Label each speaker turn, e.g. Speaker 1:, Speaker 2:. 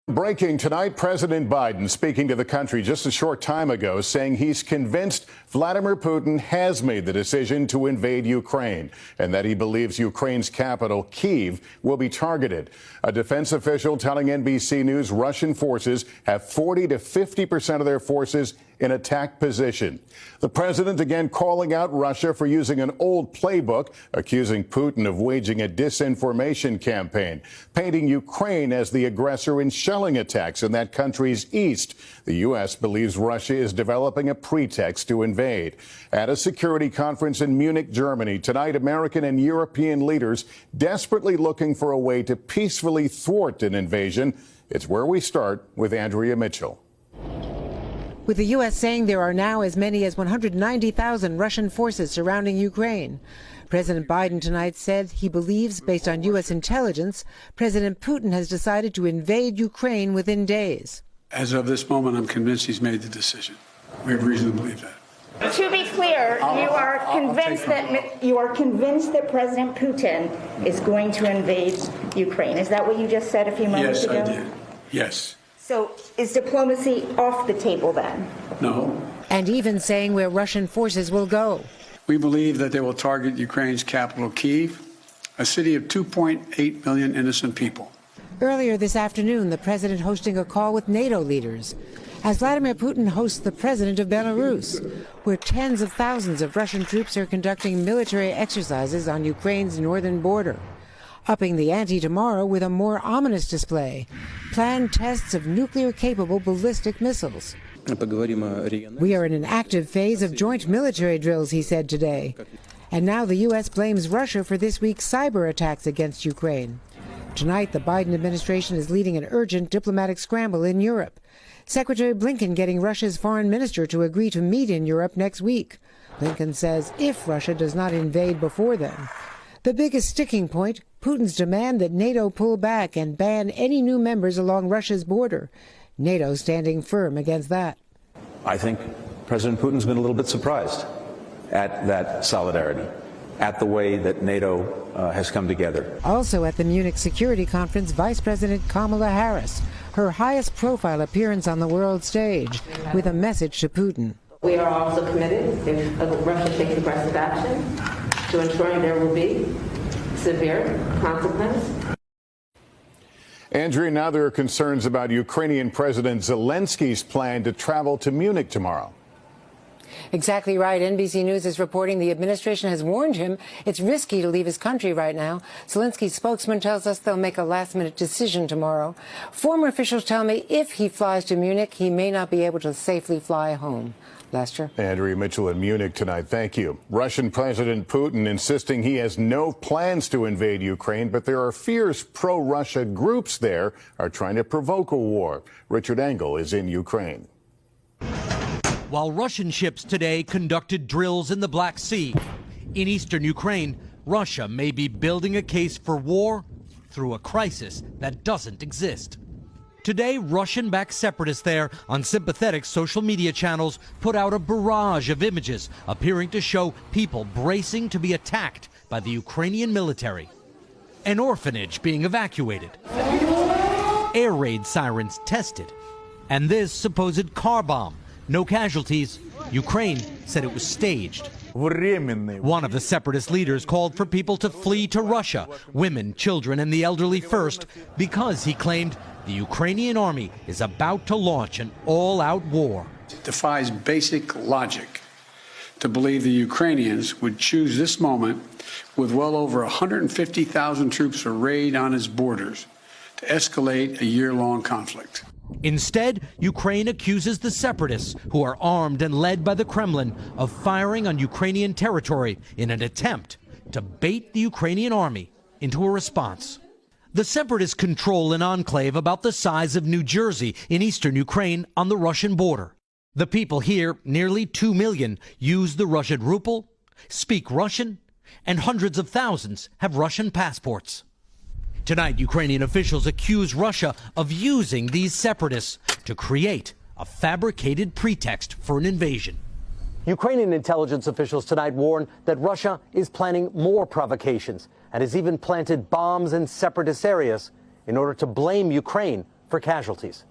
Speaker 1: Breaking tonight, President Biden speaking to the country just a short time ago, saying he's convinced Vladimir Putin has made the decision to invade Ukraine and that he believes Ukraine's capital, Kyiv, will be targeted. A defense official telling NBC News Russian forces have 40 to 50% of their forces in attack position. The president again calling out Russia for using an old playbook, accusing Putin of waging a disinformation campaign, painting Ukraine as the aggressor in shelling attacks in that country's east. The U.S. believes Russia is developing a pretext to invade. At a security conference in Munich, Germany, tonight, American and European leaders desperately looking for a way to peacefully thwart an invasion. It's where we start with Andrea Mitchell.
Speaker 2: With the U.S. saying there are now as many as 190,000 Russian forces surrounding Ukraine. President Biden tonight said he believes, based on U.S. intelligence, President Putin has decided to invade Ukraine within days.
Speaker 3: As of this moment, I'm convinced he's made the decision. We have reason to believe that.
Speaker 4: To be clear, you are convinced that President Putin is going to invade Ukraine. Is that what you just said a few moments ago?
Speaker 3: Yes, I did. Yes.
Speaker 4: So is diplomacy off the table then?
Speaker 3: No.
Speaker 2: And even saying where Russian forces will go.
Speaker 3: We believe that they will target Ukraine's capital, Kyiv, a city of 2.8 million innocent people.
Speaker 2: Earlier this afternoon, the president hosting a call with NATO leaders, as Vladimir Putin hosts the president of Belarus, where tens of thousands of Russian troops are conducting military exercises on Ukraine's northern border. Upping the ante tomorrow with a more ominous display, planned tests of nuclear-capable ballistic missiles. We are in an active phase of joint military drills, he said today. And now the U.S. blames Russia for this week's cyber attacks against Ukraine. Tonight, the Biden administration is leading an urgent diplomatic scramble in Europe. Secretary Blinken getting Russia's foreign minister to agree to meet in Europe next week. Blinken says if Russia does not invade before then. The biggest sticking point, Putin's demand that NATO pull back and ban any new members along Russia's border. NATO standing firm against that.
Speaker 5: I think President Putin's been a little bit surprised at that solidarity, at the way that NATO has come together.
Speaker 2: Also at the Munich Security Conference, Vice President Kamala Harris, her highest profile appearance on the world stage, with a message to Putin.
Speaker 6: We are also committed, if Russia takes aggressive action, to ensuring there will be severe consequence.
Speaker 1: Andrea, now there are concerns about Ukrainian President Zelensky's plan to travel to Munich tomorrow.
Speaker 2: Exactly right. NBC News is reporting the administration has warned him it's risky to leave his country right now. Zelensky's spokesman tells us they'll make a last-minute decision tomorrow. Former officials tell me if he flies to Munich, he may not be able to safely fly home. Lester?
Speaker 1: Andrea Mitchell in Munich tonight. Thank you. Russian President Putin insisting he has no plans to invade Ukraine, but there are fears pro-Russia groups there are trying to provoke a war. Richard Engel is in Ukraine.
Speaker 7: While Russian ships today conducted drills in the Black Sea, in eastern Ukraine, Russia may be building a case for war through a crisis that doesn't exist. Today, Russian-backed separatists there on sympathetic social media channels put out a barrage of images appearing to show people bracing to be attacked by the Ukrainian military. An orphanage being evacuated. Air raid sirens tested. And this supposed car bomb. No casualties. Ukraine said it was staged. One of the separatist leaders called for people to flee to Russia, women, children, and the elderly first, because he claimed the Ukrainian army is about to launch an all-out war.
Speaker 3: It defies basic logic to believe the Ukrainians would choose this moment, with well over 150,000 troops arrayed on its borders, to escalate a year-long conflict.
Speaker 7: Instead, Ukraine accuses the separatists, who are armed and led by the Kremlin, of firing on Ukrainian territory in an attempt to bait the Ukrainian army into a response. The separatists control an enclave about the size of New Jersey in eastern Ukraine on the Russian border. The people here, nearly 2 million, use the Russian ruble, speak Russian, and hundreds of thousands have Russian passports. Tonight, Ukrainian officials accuse Russia of using these separatists to create a fabricated pretext for an invasion.
Speaker 8: Ukrainian intelligence officials tonight warn that Russia is planning more provocations and has even planted bombs in separatist areas in order to blame Ukraine for for casualties.